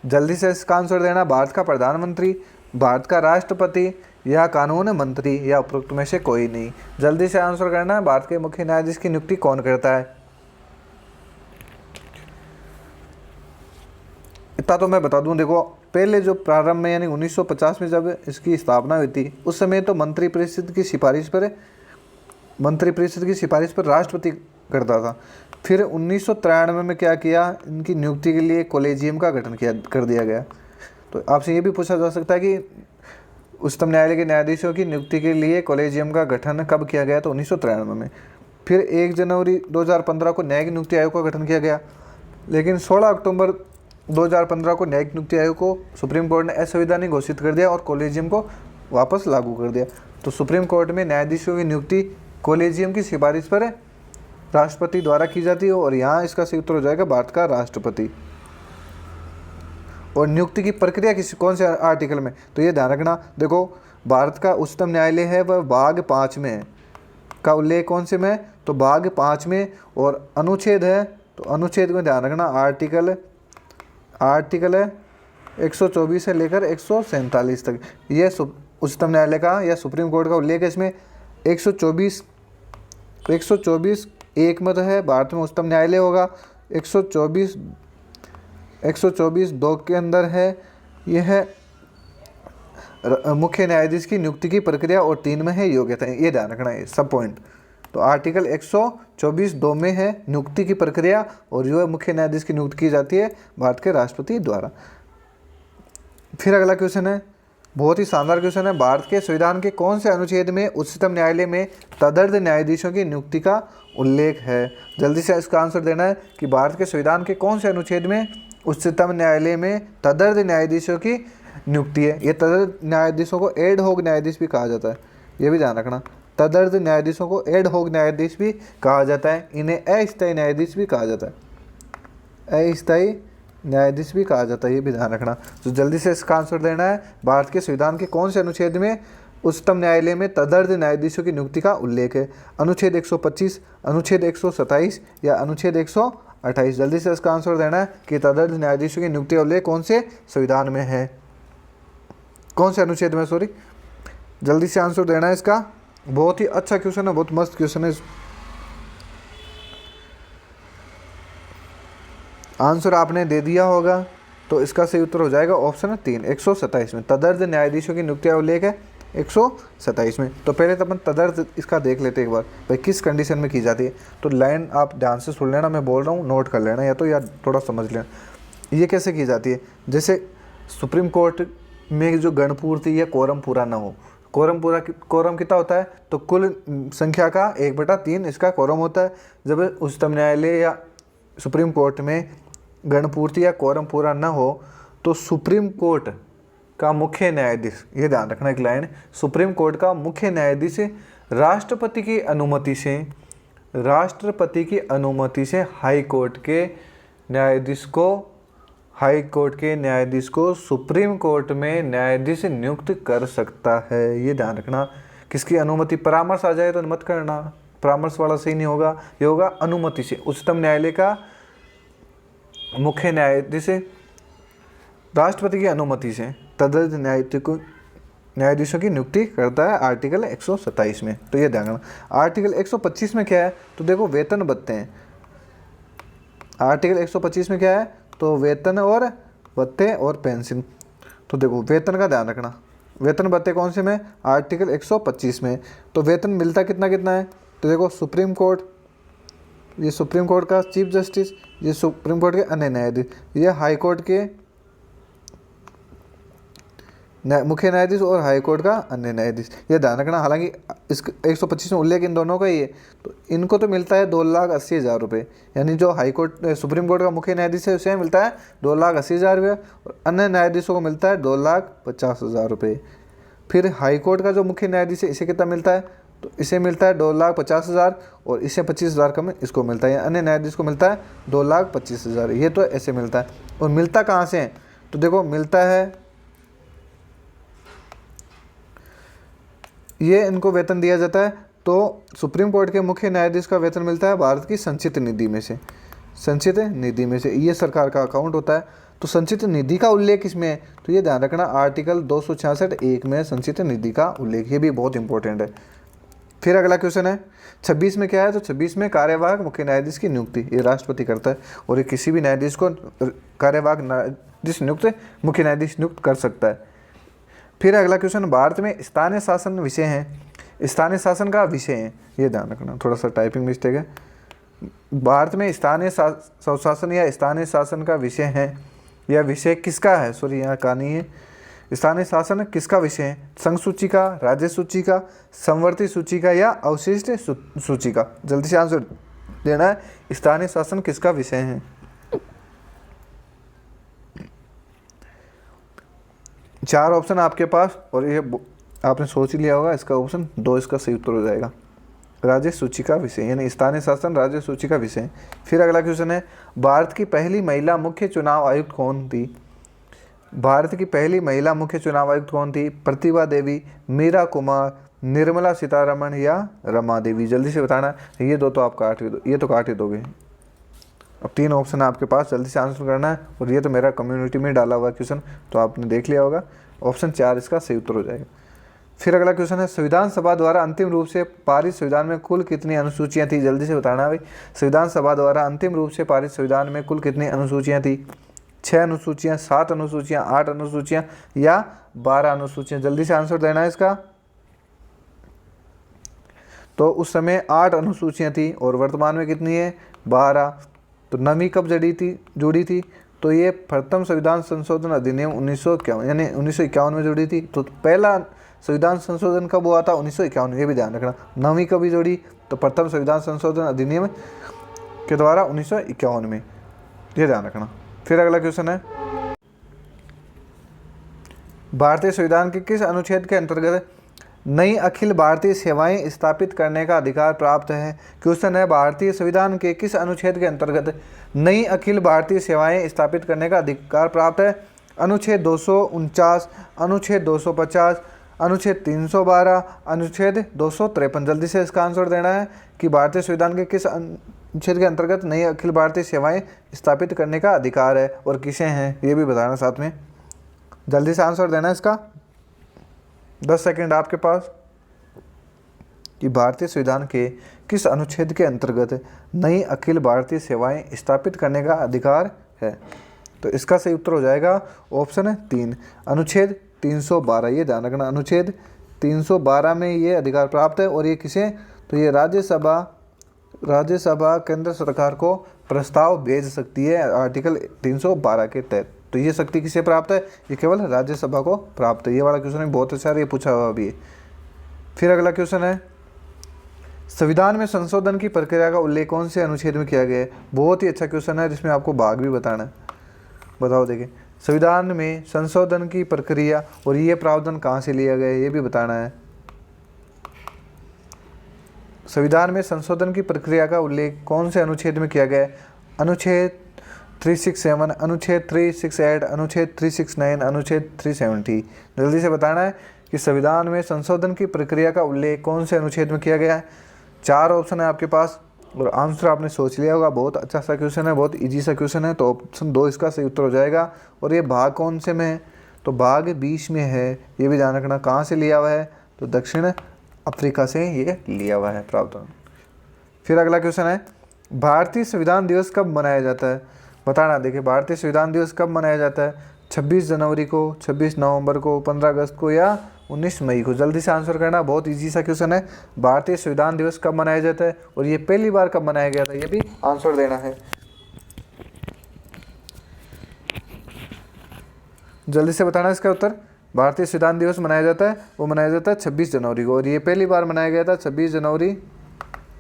जल्दी से इसका आंसर देना। भारत का प्रधानमंत्री, भारत का राष्ट्रपति, या कानून मंत्री, या उपरोक्त में से कोई नहीं। जल्दी से आंसर करना है, भारत के मुख्य न्यायाधीश की नियुक्ति कौन करता है? इतना तो मैं बता दूं, देखो पहले जो प्रारंभ में यानी 1950 में जब इसकी स्थापना हुई थी, उस समय तो मंत्रिपरिषद की सिफारिश पर राष्ट्रपति करता था। फिर 1993 में क्या किया, इनकी नियुक्ति के लिए कॉलेजियम का गठन कर दिया गया। तो आपसे ये भी पूछा जा सकता है कि उच्चतम न्यायालय के न्यायाधीशों की नियुक्ति के लिए कॉलेजियम का गठन कब किया गया, तो 1993 में। फिर 1 जनवरी 2015 को न्यायिक नियुक्ति आयोग का गठन किया गया, लेकिन 16 अक्टूबर 2015 को न्यायिक नियुक्ति आयोग को सुप्रीम कोर्ट ने असंवैधानिक घोषित कर दिया और कॉलेजियम को वापस लागू कर दिया। तो सुप्रीम कोर्ट में न्यायाधीशों की नियुक्ति कॉलेजियम की सिफारिश पर राष्ट्रपति द्वारा की जाती है, और यहाँ इसका सही उत्तर हो जाएगा भारत का राष्ट्रपति। और नियुक्ति की प्रक्रिया कौन से आर्टिकल में, तो ये ध्यान रखना। देखो भारत का उच्चतम न्यायालय है वह भाग 5 में है, का उल्लेख कौन से में, तो भाग 5 में। और अनुच्छेद है, तो अनुच्छेद में ध्यान रखना, आर्टिकल है 124 से लेकर 147 तक। ये उच्चतम न्यायालय का या सुप्रीम कोर्ट का उल्लेख है इसमें। 124 एक मत है, भारत में उच्चतम न्यायालय होगा। 124 2 के अंदर है, यह है मुख्य न्यायाधीश की नियुक्ति की प्रक्रिया, और 3 में है योग्यता। ये ध्यान रखना है सब पॉइंट। तो आर्टिकल 124 2 में है नियुक्ति की प्रक्रिया, और जो है मुख्य न्यायाधीश की नियुक्ति की जाती है भारत के राष्ट्रपति द्वारा। फिर अगला क्वेश्चन है, बहुत ही शानदार क्वेश्चन है, भारत के संविधान के कौन से अनुच्छेद में उच्चतम न्यायालय में तदर्थ न्यायाधीशों की नियुक्ति का उल्लेख है? जल्दी से इसका आंसर देना है कि भारत के संविधान के कौन से अनुच्छेद में उच्चतम न्यायालय में तदर्थ न्यायाधीशों की नियुक्ति है। ये तदर्थ न्यायाधीशों को एड होक न्यायाधीश भी कहा जाता है, ये भी ध्यान रखना। तदर्थ न्यायाधीशों को एड होक न्यायाधीश भी कहा जाता है, इन्हें अस्थायी न्यायाधीश भी कहा जाता है, अस्थायी न्यायाधीश भी कहा जाता है, ये भी ध्यान रखना। तो जल्दी से इसका आंसर देना है, भारत के संविधान के कौन से अनुच्छेद में उच्चतम न्यायालय में तदर्थ न्यायाधीशों की नियुक्ति का उल्लेख है? अनुच्छेद 125, अनुच्छेद 127, या अनुच्छेद 128। जल्दी से इसका आंसर देना है कि तदर्थ न्यायाधीशों की नियुक्ति का उल्लेख कौन से संविधान में है, कौन से अनुच्छेद में, सॉरी। जल्दी से आंसर देना है इसका। बहुत ही अच्छा क्वेश्चन है, बहुत मस्त क्वेश्चन है। आंसर आपने दे दिया होगा, तो इसका सही उत्तर हो जाएगा ऑप्शन 3 127 में। तदर्थ न्यायाधीशों की नियुक्ति का उल्लेख है 127 में। तो पहले तो अपन तदर्थ इसका देख लेते एक बार, भाई किस कंडीशन में की जाती है। तो लाइन आप ध्यान से सुन लेना, मैं बोल रहा हूँ, नोट कर लेना, या तो यार थोड़ा समझ लेना ये कैसे की जाती है। जैसे सुप्रीम कोर्ट में जो गणपूर्ति या कोरम पूरा ना हो, कोरम कितना होता है, तो कुल संख्या का 1/3 इसका कोरम होता है। जब उच्चतम न्यायालय या सुप्रीम कोर्ट में गणपूर्ति या कोरम पूरा न हो, तो सुप्रीम कोर्ट का मुख्य न्यायाधीश, ये ध्यान रखना एक लाइन, सुप्रीम कोर्ट का मुख्य न्यायाधीश राष्ट्रपति की अनुमति से हाई कोर्ट के न्यायाधीश को सुप्रीम कोर्ट में न्यायाधीश नियुक्त कर सकता है। ये ध्यान रखना, किसकी अनुमति, परामर्श आ जाए तो मत करना, परामर्श वाला सही नहीं होगा, ये होगा अनुमति से। उच्चतम न्यायालय का मुख्य न्यायाधीश राष्ट्रपति की अनुमति से तदर्थ न्यायाधीशों की नियुक्ति करता है आर्टिकल 127 में। तो ये ध्यान रखना। आर्टिकल 125 में क्या है, तो देखो वेतन भत्ते हैं। आर्टिकल 125 में क्या है, तो वेतन और भत्ते और पेंशन। तो देखो वेतन का ध्यान रखना, वेतन भत्ते कौन से में, आर्टिकल 125 में। तो वेतन मिलता कितना कितना है, तो देखो सुप्रीम कोर्ट, ये सुप्रीम कोर्ट का चीफ जस्टिस, ये सुप्रीम कोर्ट के अन्य न्यायाधीश, ये हाई कोर्ट के मुख्य न्यायाधीश और हाई कोर्ट का अन्य न्यायाधीश, ये ध्यान रखना। हालांकि इस 125 में उल्लेख इन दोनों का ही है। तो इनको तो मिलता है 2,80,000 रुपये, यानी जो हाई कोर्ट सुप्रीम कोर्ट का मुख्य न्यायाधीश है उसे मिलता है 2,80,000 रुपये, और अन्य न्यायाधीशों को मिलता है 2,50,000 रुपये। फिर हाई कोर्ट का जो मुख्य न्यायाधीश है इसे कितना मिलता है, तो इसे मिलता है 2,50,000, और इसे 25,000 कम इसको मिलता है, अन्य न्यायाधीश को मिलता है 2,25,000। ये तो ऐसे मिलता है। और मिलता कहाँ से है, तो देखो मिलता है ये इनको वेतन दिया जाता है। तो सुप्रीम कोर्ट के मुख्य न्यायाधीश का वेतन मिलता है भारत की संचित निधि में से, संचित निधि में से। ये सरकार का अकाउंट होता है। तो संचित निधि का उल्लेख किसमें है, तो ये ध्यान रखना आर्टिकल 266(1) में संचित निधि का उल्लेख, ये भी बहुत इंपॉर्टेंट है। फिर अगला क्वेश्चन है 26 में क्या है, तो 26 में कार्यवाहक मुख्य न्यायाधीश की नियुक्ति ये राष्ट्रपति करता है, और ये किसी भी न्यायाधीश को कार्यवाहक न्यायाधीश नियुक्त मुख्य न्यायाधीश नियुक्त कर सकता है। फिर अगला क्वेश्चन, भारत में स्थानीय शासन विषय है, स्थानीय शासन का विषय है, ये ध्यान रखना, थोड़ा सा टाइपिंग मिस्टेक है। भारत में स्थानीय स्वशासन या स्थानीय शासन का विषय है, यह विषय किसका है, सॉरी यहाँ कहानी है, स्थानीय शासन किसका विषय है, संघ सूची का, राज्य सूची का, समवर्ती सूची का या अवशिष्ट सूची का। जल्दी से आंसर देना है, स्थानीय शासन किसका विषय है। चार ऑप्शन आपके पास, और ये आपने सोच ही लिया होगा, इसका ऑप्शन 2 इसका सही उत्तर हो जाएगा, राज्य सूची का विषय, यानी स्थानीय शासन राज्य सूची का विषय। फिर अगला क्वेश्चन है, भारत की पहली महिला मुख्य चुनाव आयुक्त कौन थी। भारत की पहली महिला मुख्य चुनाव आयुक्त कौन थी, प्रतिभा देवी, मीरा कुमार, निर्मला सीतारमण या रमा देवी। जल्दी से बताना, ये दो तो आप काट ही दो, ये तो काट ही दोगे। अब 3 ऑप्शन है आपके पास, जल्दी से आंसर करना है, और ये तो मेरा कम्युनिटी में डाला हुआ क्वेश्चन, तो आपने देख लिया होगा। ऑप्शन 4 इसका सही उत्तर हो जाएगा। फिर अगला क्वेश्चन है, संविधान सभा द्वारा अंतिम रूप से पारित संविधान में कुल कितनी अनुसूचियाँ थी। जल्दी से बताना भाई, संविधान सभा द्वारा अंतिम रूप से पारित संविधान में कुल कितनी अनुसूचियाँ थी। 6 अनुसूचियाँ, 7 अनुसूचियाँ, 8 अनुसूचियाँ या 12 अनुसूचियाँ। जल्दी से आंसर देना है इसका। तो उस समय 8 अनुसूचियाँ थी, और वर्तमान में कितनी है, 12। तो नवीं कब जुड़ी थी, तो ये प्रथम संविधान संशोधन अधिनियम 1951 यानी 1951 में जुड़ी थी। तो पहला संविधान संशोधन कब हुआ था, 1951, ये भी ध्यान रखना। नवीं कभी जोड़ी, तो प्रथम संविधान संशोधन अधिनियम के द्वारा 1951 में, ये ध्यान रखना। फिर अगला क्वेश्चन है, भारतीय संविधान के किस अनुच्छेद के अंतर्गत नई अखिल भारतीय सेवाएं स्थापित करने का अधिकार प्राप्त है। क्वेश्चन है, भारतीय संविधान के किस अनुच्छेद के अंतर्गत नई अखिल भारतीय सेवाएं स्थापित करने का अधिकार प्राप्त है। अनुच्छेद 249, अनुच्छेद 250, अनुच्छेद 312, अनुच्छेद 253। जल्दी से इसका आंसर देना है कि भारतीय संविधान के किस अनुच्छेद के अंतर्गत नई अखिल भारतीय सेवाएं स्थापित करने का अधिकार है, और किसे हैं ये भी बताना साथ में। जल्दी से आंसर देना है इसका, 10 सेकंड आपके पास, कि भारतीय संविधान के किस अनुच्छेद के अंतर्गत नई अखिल भारतीय सेवाएं स्थापित करने का अधिकार है। तो इसका सही उत्तर हो जाएगा ऑप्शन है 3, अनुच्छेद 312। ये ध्यान रखना, अनुच्छेद 312 में ये अधिकार प्राप्त है, और ये किसे, तो ये राज्यसभा केंद्र सरकार को प्रस्ताव भेज सकती है आर्टिकल 312 के तहत। तो ये शक्ति किसे प्राप्त है, ये केवल राज्यसभा को प्राप्त है। ये वाला क्वेश्चन भी बहुत अच्छा है, ये पूछा हुआ भी है। फिर अगला क्वेश्चन है, संविधान में संशोधन की प्रक्रिया का उल्लेख कौन से अनुच्छेद में किया गया है। बहुत ही अच्छा क्वेश्चन है, जिसमें आपको भाग भी बताना है। बताओ, देखिए संविधान में संशोधन की प्रक्रिया और ये प्रावधान कहाँ से लिया गया है, ये भी बताना है। संविधान में संशोधन की प्रक्रिया का उल्लेख कौन से अनुच्छेद में किया गया है। अनुच्छेद 367, अनुच्छेद 368, अनुच्छेद 369, अनुच्छेद 370। जल्दी से बताना है कि संविधान में संशोधन की प्रक्रिया का उल्लेख कौन से अनुच्छेद में किया गया है। 4 ऑप्शन है आपके पास, और आंसर आपने सोच लिया होगा। बहुत अच्छा सा क्वेश्चन है, बहुत इजी सा क्वेश्चन है। तो ऑप्शन 2 इसका सही उत्तर हो जाएगा। और ये भाग कौन से में है, तो भाग 20 में है, ये भी ध्यान रखना। कहाँ से लिया हुआ है, तो दक्षिण अफ्रीका से ये लिया हुआ है प्रावधान। फिर अगला क्वेश्चन है, भारतीय संविधान दिवस कब मनाया जाता है, बताना। देखिए भारतीय संविधान दिवस कब मनाया जाता है, 26 जनवरी को, 26 नवंबर को, 15 अगस्त को या 19 मई को। जल्दी से आंसर करना, बहुत इजी सा क्वेश्चन है। भारतीय संविधान दिवस कब मनाया जाता है और ये पहली बार कब मनाया गया था, ये भी आंसर देना है। जल्दी से बताना इसका उत्तर। भारतीय संविधान दिवस मनाया जाता है, वो मनाया जाता है 26 जनवरी को, और ये पहली बार मनाया गया था 26 जनवरी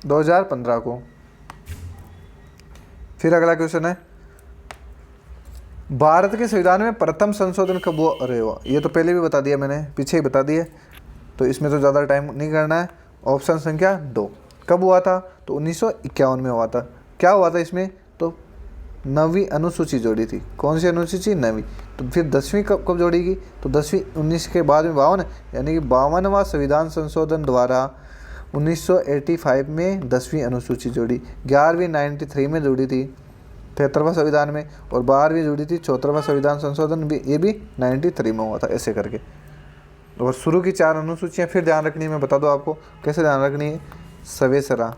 2015 को। फिर अगला क्वेश्चन है, भारत के संविधान में प्रथम संशोधन कब हुआ। अरे वाह, ये तो पहले भी बता दिया मैंने, पीछे ही बता दिया, तो इसमें तो ज़्यादा टाइम नहीं करना है। ऑप्शन संख्या 2 कब हुआ था, तो 1951 में हुआ था। क्या हुआ था इसमें, तो 9वीं अनुसूची जोड़ी थी। कौन सी अनुसूची, 9वीं। तो फिर 10वीं कब कब जोड़ेगी, तो 10वीं 19 के बाद में 52, यानी कि 52वां संविधान संशोधन द्वारा 1985 में 10वीं अनुसूची जोड़ी। 11वीं 93 में जुड़ी थी 73वां संविधान में, और 12वीं जुड़ी थी 74वां संविधान संशोधन भी, ये भी 93 में हुआ था, ऐसे करके। और शुरू की 4 अनुसूचियाँ फिर ध्यान रखनी है, मैं बता दूँ आपको कैसे ध्यान रखनी है। सवेसरा,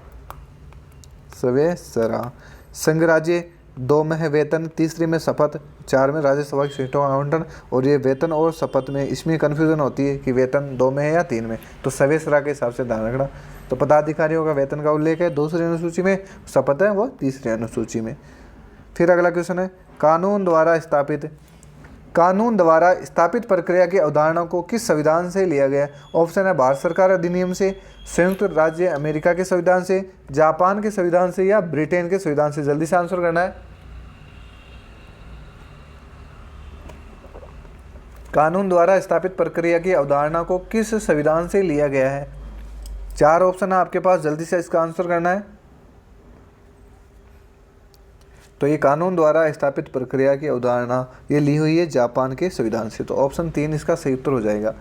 संघ राज्य, 2 में है वेतन, तीसरी में शपथ, 4 में राज्यसभा की सीटों का आवंटन। और ये वेतन और शपथ में इसमें कन्फ्यूजन होती है कि वेतन 2 में है या 3 में, तो सवेसरा के हिसाब से ध्यान रखना। तो पदाधिकारियों का वेतन का उल्लेख है दूसरी अनुसूची में, शपथ है वो तीसरी अनुसूची में। फिर अगला क्वेश्चन है, कानून द्वारा स्थापित प्रक्रिया की अवधारणा को किस संविधान से लिया गया। ऑप्शन है भारत सरकार अधिनियम से, संयुक्त राज्य अमेरिका के संविधान से, जापान के संविधान से, या ब्रिटेन के संविधान से। जल्दी से आंसर करना है। कानून द्वारा स्थापित प्रक्रिया की अवधारणा को किस संविधान से लिया गया है। 4 ऑप्शन है आपके पास, जल्दी से इसका आंसर करना है। तो ये कानून द्वारा स्थापित प्रक्रिया की अवधारणा ये ली हुई है जापान के संविधान से, तो ऑप्शन 3 इसका सही उत्तर हो जाएगा।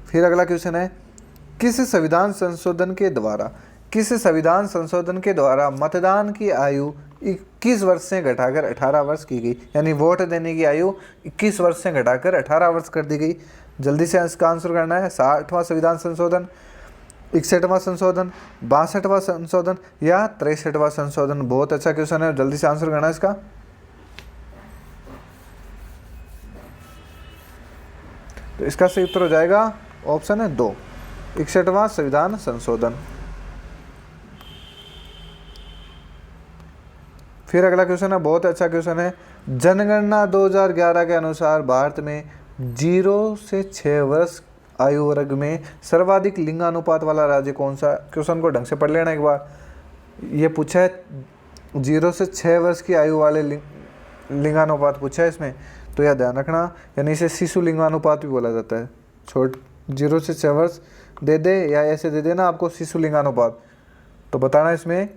फिर अगला क्वेश्चन है, किस संविधान संशोधन के द्वारा मतदान की आयु 21 वर्ष से घटाकर 18 वर्ष की गई, यानी वोट देने की आयु 21 वर्ष से घटाकर 18 वर्ष कर दी गई। जल्दी से इसका आंसर करना है। 60वां संविधान संशोधन, 61वां संशोधन, 62वां संशोधन, या 63वां संशोधन। बहुत अच्छा क्वेश्चन है, जल्दी से आंसर करना है इसका। तो इसका सही उत्तर हो जाएगा ऑप्शन है 2, 61वां संविधान संशोधन। फिर अगला क्वेश्चन है, बहुत अच्छा क्वेश्चन है। जनगणना 2011 के अनुसार भारत में 0 से 6 वर्ष आयु वर्ग में सर्वाधिक लिंगानुपात वाला राज्य कौन सा। क्वेश्चन को ढंग से पढ़ लेना एक बार। ये पूछा है 0 से 6 वर्ष की आयु वाले लिंगानुपात पूछा है इसमें, तो यह ध्यान रखना, यानी इसे शिशु लिंगानुपात भी बोला जाता है। 0 से 6 वर्ष दे दे या ऐसे दे देना आपको शिशु लिंगानुपात, तो बताना इसमें।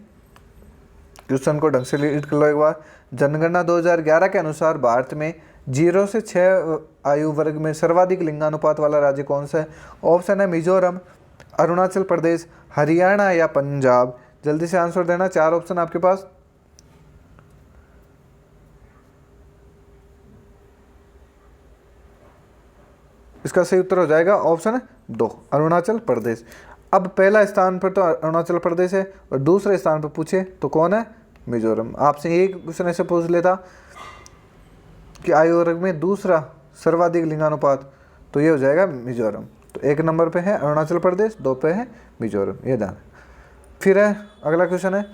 क्वेश्चन को ढंग से रीड कर लो एक बार। जनगणना 2011 के अनुसार भारत में 0 से 6 आयु वर्ग में सर्वाधिक लिंगानुपात वाला राज्य कौन सा है। ऑप्शन है मिजोरम, अरुणाचल प्रदेश, हरियाणा, या पंजाब। जल्दी से आंसर देना, 4 ऑप्शन आपके पास। इसका सही उत्तर हो जाएगा ऑप्शन 2, अरुणाचल प्रदेश। अब पहला स्थान पर तो अरुणाचल प्रदेश है, और दूसरे स्थान पर पूछे तो कौन है, मिजोरम। आपसे एक क्वेश्चन ऐसे पूछ लेता कि आयु वर्ग में दूसरा सर्वाधिक लिंगानुपात, तो ये हो जाएगा मिजोरम। तो 1 नंबर पे है अरुणाचल प्रदेश, 2 पे है मिजोरम, ये ध्यान। फिर है अगला क्वेश्चन है,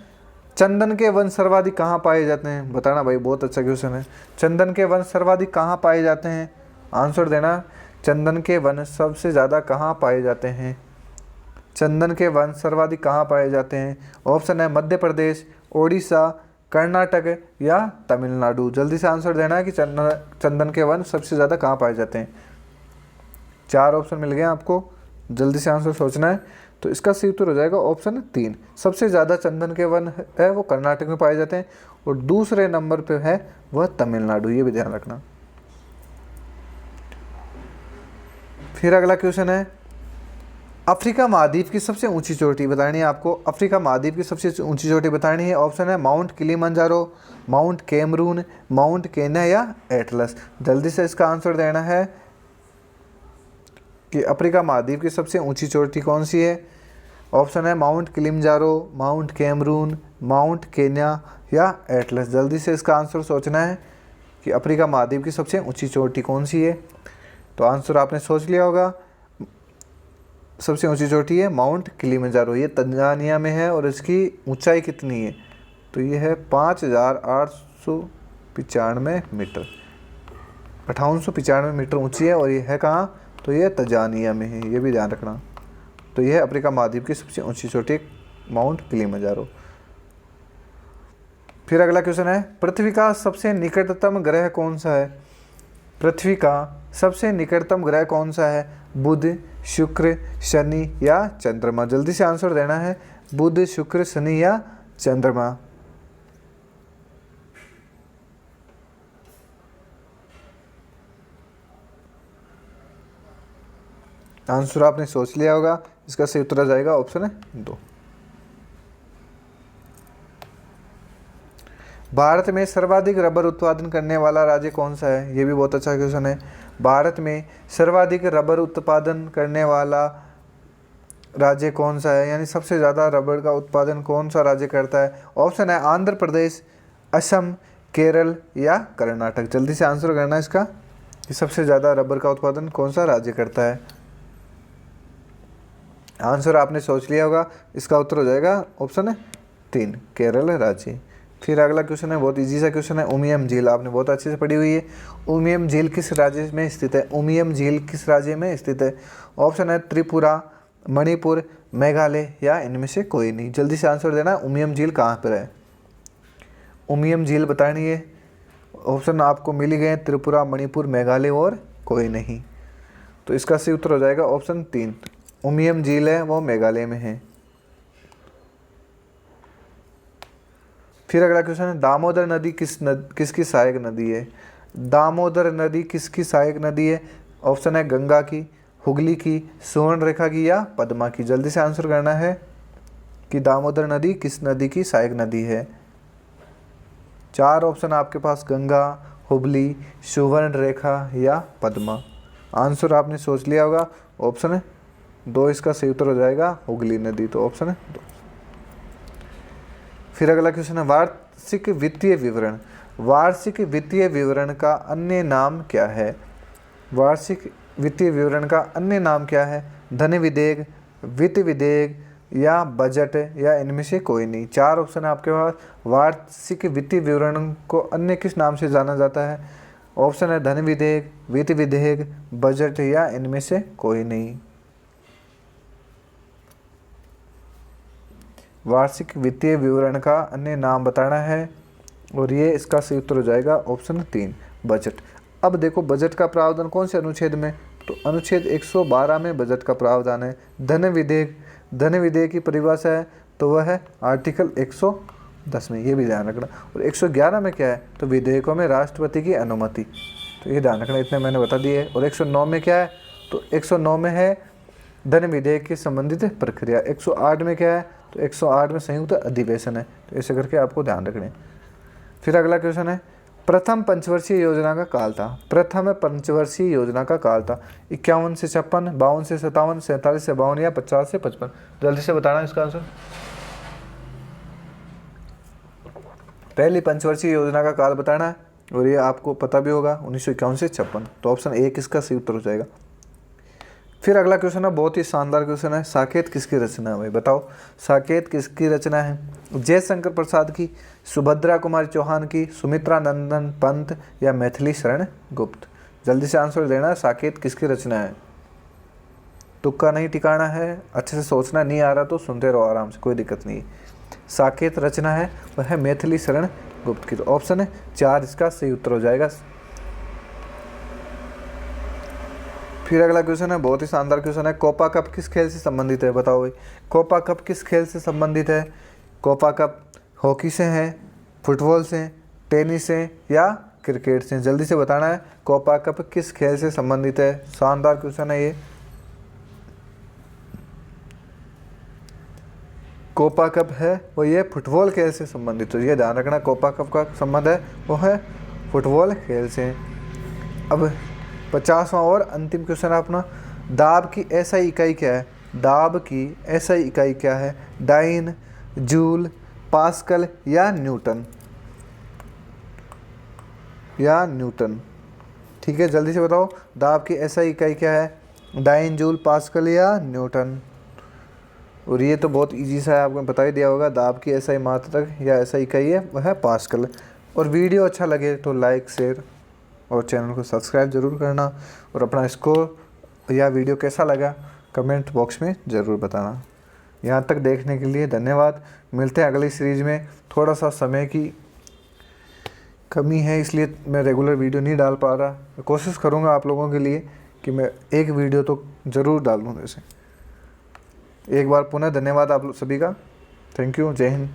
चंदन के वन सर्वाधिक कहाँ पाए जाते हैं। बताना भाई, बहुत अच्छा क्वेश्चन है। चंदन के वन सर्वाधिक कहाँ पाए जाते हैं, आंसर देना। चंदन के वन सबसे ज़्यादा कहाँ पाए जाते हैं। चंदन के वन सर्वाधिक कहाँ पाए जाते हैं। ऑप्शन है मध्य प्रदेश, ओडिशा, कर्नाटक, या तमिलनाडु। जल्दी से आंसर देना है कि चंदन के वन सबसे ज़्यादा कहाँ पाए जाते हैं। 4 ऑप्शन मिल गए आपको, जल्दी से आंसर सोचना है। तो इसका सही उत्तर हो जाएगा ऑप्शन 3। सबसे ज़्यादा चंदन के वन है वो कर्नाटक में पाए जाते हैं, और दूसरे नंबर पे है वह तमिलनाडु, ये भी ध्यान रखना। फिर अगला क्वेश्चन है, अफ्रीका महाद्वीप की सबसे ऊंची चोटी बतानी है आपको। अफ्रीका महाद्वीप की सबसे ऊंची चोटी बतानी है। ऑप्शन है Mount Kilimanjaro, Mount Cameroon, Mount Kenya, या एटलस। जल्दी से इसका आंसर देना है कि अफ्रीका महाद्वीप की सबसे ऊंची चोटी कौन सी है। ऑप्शन है Mount Kilimanjaro, Mount Cameroon, Mount Kenya, या एटलस। जल्दी से इसका आंसर सोचना है कि अफ्रीका महाद्वीप की सबसे ऊंची चोटी कौन सी है। तो आंसर आपने सोच लिया होगा। सबसे ऊंची चोटी है माउंट किलिमंजारो, ये तंजानिया में है, और इसकी ऊंचाई कितनी है, तो ये है 5895 मीटर, 5895 मीटर ऊंची है, और ये है कहाँ, तो ये तंजानिया में है, ये भी ध्यान रखना। तो ये है अफ्रीका महाद्वीप की सबसे ऊंची चोटी माउंट किलिमंजारो। फिर अगला क्वेश्चन है, पृथ्वी का सबसे निकटतम ग्रह कौन सा है। पृथ्वी का सबसे निकटतम ग्रह कौन सा है। बुध, शुक्र, शनि, या चंद्रमा। जल्दी से आंसर देना है, बुध, शुक्र, शनि, या चंद्रमा। आंसर आपने सोच लिया होगा। इसका सही उत्तर आ जाएगा ऑप्शन है 2। भारत में सर्वाधिक रबर उत्पादन करने वाला राज्य कौन सा है? ये भी बहुत अच्छा क्वेश्चन है। भारत में सर्वाधिक रबर उत्पादन करने वाला राज्य कौन सा है, यानी सबसे ज़्यादा रबर का उत्पादन कौन सा राज्य करता है? ऑप्शन है आंध्र प्रदेश, असम, केरल या कर्नाटक। जल्दी से आंसर करना इसका कि सबसे ज़्यादा रबर का उत्पादन कौन सा राज्य करता है। आंसर आपने सोच लिया होगा। इसका उत्तर हो जाएगा ऑप्शन है 3, केरल राज्य। फिर अगला क्वेश्चन है, बहुत इजी सा क्वेश्चन है। उमियम झील आपने बहुत अच्छे से पढ़ी हुई है। उमियम झील किस राज्य में स्थित है? उमियम झील किस राज्य में स्थित है? ऑप्शन है त्रिपुरा, मणिपुर, मेघालय या इनमें से कोई नहीं। जल्दी से आंसर देना, उमियम झील कहाँ पर है? उमियम झील बतानी है। ऑप्शन आपको मिल ही गए, त्रिपुरा, मणिपुर, मेघालय और कोई नहीं। तो इसका सही उत्तर हो जाएगा ऑप्शन 3, उमियम झील है वो मेघालय में है। फिर अगला क्वेश्चन है, दामोदर नदी किसकी सहायक नदी है? दामोदर नदी किसकी सहायक नदी है? ऑप्शन है गंगा की, हुगली की, सुवर्णरेखा की या पद्मा की। जल्दी से आंसर करना है कि दामोदर नदी किस नदी की सहायक नदी है। 4 ऑप्शन आपके पास, गंगा, हुगली, सुवर्णरेखा या पद्मा। आंसर आपने सोच लिया होगा। ऑप्शन है 2 इसका सही उत्तर हो जाएगा, हुगली नदी। तो ऑप्शन है 2। फिर अगला क्वेश्चन है, वार्षिक वित्तीय विवरण। वार्षिक वित्तीय विवरण का अन्य नाम क्या है? वार्षिक वित्तीय विवरण का अन्य नाम क्या है? धन विधेयक, वित्त विधेयक या बजट या इनमें से कोई नहीं। 4 ऑप्शन है आपके पास। वार्षिक वित्तीय विवरण को अन्य किस नाम से जाना जाता है? ऑप्शन है धन विधेयक, वित्त विधेयक, बजट या इनमें से कोई नहीं। वार्षिक वित्तीय विवरण का अन्य नाम बताना है और ये इसका सही उत्तर हो जाएगा ऑप्शन 3, बजट। अब देखो बजट का प्रावधान कौन से अनुच्छेद में? तो अनुच्छेद 112 में बजट का प्रावधान है। धन विधेयक की परिभाषा है तो वह है आर्टिकल 110 में, ये भी ध्यान रखना। और 111 में क्या है? तो विधेयकों में राष्ट्रपति की अनुमति। तो ये ध्यान रखना, इतने मैंने बता दिए। और 109 में क्या है? तो 109 में है धन विधेयक की संबंधित प्रक्रिया। 108 में क्या है? तो 108 में संयुक्त अधिवेशन है। तो ऐसे करके आपको ध्यान रखने। फिर अगला क्वेश्चन है, प्रथम पंचवर्षीय योजना का काल था। प्रथम पंचवर्षीय योजना का काल था 51 से 56, 52 से 57, 47 से 52 या 50 से 55। जल्दी से बताना इसका आंसर। पहली पंचवर्षीय योजना का काल बताना है और ये आपको पता भी होगा 1951 से 56। तो ऑप्शन 1 इसका सही उत्तर हो जाएगा। फिर अगला क्वेश्चन है, बहुत ही शानदार क्वेश्चन है, साकेत किसकी रचना है भाई? बताओ साकेत किसकी रचना है? जयशंकर प्रसाद की, सुभद्रा कुमारी चौहान की, सुमित्रा नंदन पंत या मैथिली शरण गुप्त। जल्दी से आंसर देना, साकेत किसकी रचना है? तुक्का नहीं टिकाना है, अच्छे से सोचना, नहीं आ रहा तो सुनते रहो आराम से, कोई दिक्कत नहीं। साकेत रचना है वह है मैथिली शरण गुप्त की। तो ऑप्शन है 4 इसका सही उत्तर हो जाएगा। फिर अगला क्वेश्चन है, बहुत ही शानदार क्वेश्चन है, कोपा कप किस खेल से संबंधित है? बताओ भाई, कोपा कप किस खेल से संबंधित है? कोपा कप हॉकी से है, फुटबॉल से, टेनिस से या क्रिकेट से? जल्दी से बताना है कोपा कप किस खेल से संबंधित है। शानदार क्वेश्चन है ये। कोपा कप है वो ये फुटबॉल खेल से संबंधित, तो ये ध्यान रखना, कोपा कप का संबंध है वो है फुटबॉल खेल से। अब 50वां और अंतिम क्वेश्चन है अपना, दाब की एसआई इकाई क्या है? दाब की एसआई इकाई क्या है? डाइन, जूल, पास्कल या न्यूटन? ठीक है, जल्दी से बताओ दाब की एसआई इकाई क्या है? डाइन, जूल, पास्कल या न्यूटन? और ये तो बहुत इजी सा है, आपको बता ही दिया होगा। दाब की एसआई मात्रक या एसआई इकाई है वह है पास्कल। और वीडियो अच्छा लगे तो लाइक, शेयर और चैनल को सब्सक्राइब ज़रूर करना। और अपना स्कोर या वीडियो कैसा लगा कमेंट बॉक्स में ज़रूर बताना। यहाँ तक देखने के लिए धन्यवाद। मिलते हैं अगली सीरीज़ में। थोड़ा सा समय की कमी है इसलिए मैं रेगुलर वीडियो नहीं डाल पा रहा। कोशिश करूँगा आप लोगों के लिए कि मैं एक वीडियो तो ज़रूर डाल दूँ। जैसे एक बार पुनः धन्यवाद आप सभी का। Thank you. जय हिंद।